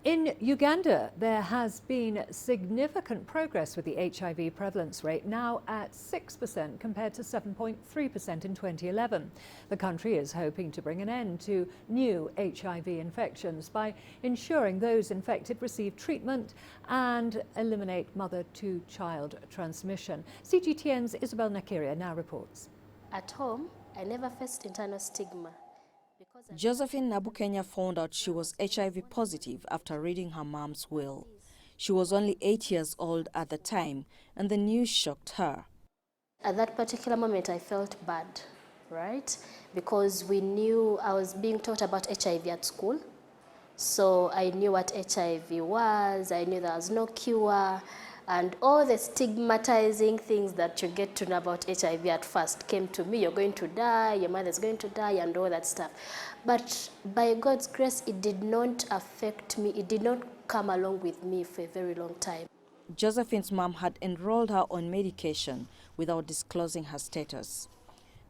In Uganda, there has been significant progress with the HIV prevalence rate, now at 6% compared to 7.3% in 2011. The country is hoping to bring an end to new HIV infections by ensuring those infected receive treatment and eliminate mother-to-child transmission. CGTN's Isabel Nakirya now reports. At home, I never faced internal stigma. Josephine Nabukenya found out she was HIV positive after reading her mom's will. She was only 8 years old at the time, and the news shocked her. At that particular moment, I felt bad, right? Because we knew I was being taught about HIV at school. So I knew what HIV was, I knew there was no cure, and all the stigmatizing things that you get to know about HIV at first came to me. You're going to die, your mother's going to die, and all that stuff. But by God's grace, it did not affect me. It did not come along with me for a very long time. Josephine's mom had enrolled her on medication without disclosing her status.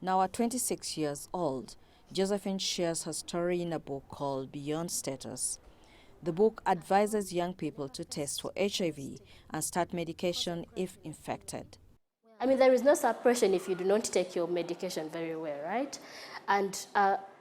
Now at 26 years old, Josephine shares her story in a book called Beyond Status. The book advises young people to test for HIV and start medication if infected. I mean, there is no suppression if you do not take your medication very well, right? And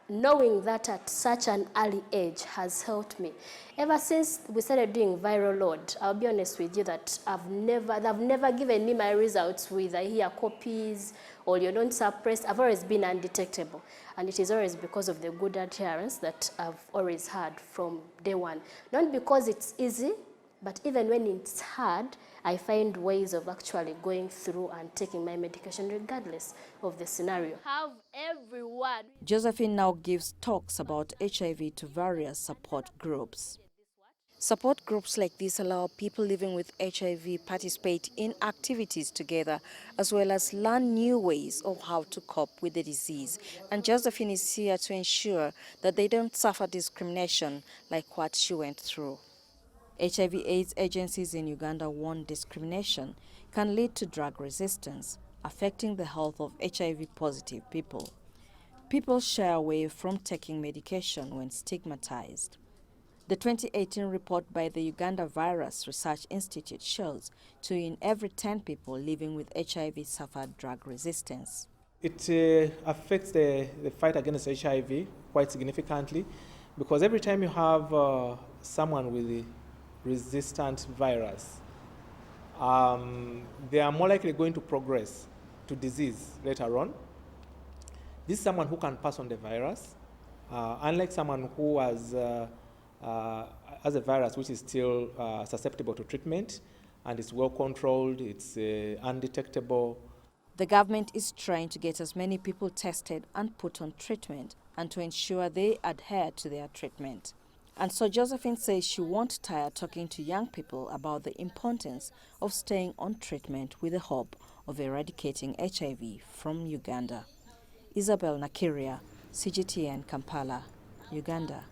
knowing that at such an early age has helped me. Ever since we started doing viral load, I'll be honest with you that they've never given me my results with I hear copies or you're not suppressed. I've always been undetectable. And it is always because of the good adherence that I've always had from day one. Not because it's easy, but even when it's hard, I find ways of actually going through and taking my medication regardless of the scenario. Have everyone. Josephine now gives talks about HIV to various support groups. Support groups like this allow people living with HIV participate in activities together, as well as learn new ways of how to cope with the disease. And Josephine is here to ensure that they don't suffer discrimination like what she went through. HIV/AIDS agencies in Uganda warn discrimination can lead to drug resistance, affecting the health of HIV-positive people. People shy away from taking medication when stigmatized. The 2018 report by the Uganda Virus Research Institute shows 2 in every 10 people living with HIV suffer drug resistance. It affects the fight against HIV quite significantly, because every time you have someone with the resistant virus, they are more likely going to progress to disease later on. This is someone who can pass on the virus, unlike someone who has a virus which is still susceptible to treatment and is well controlled, it's undetectable. The government is trying to get as many people tested and put on treatment and to ensure they adhere to their treatment. And so Josephine says she won't tire talking to young people about the importance of staying on treatment with the hope of eradicating HIV from Uganda. Isabel, Nakirya, CGTN, Kampala, Uganda.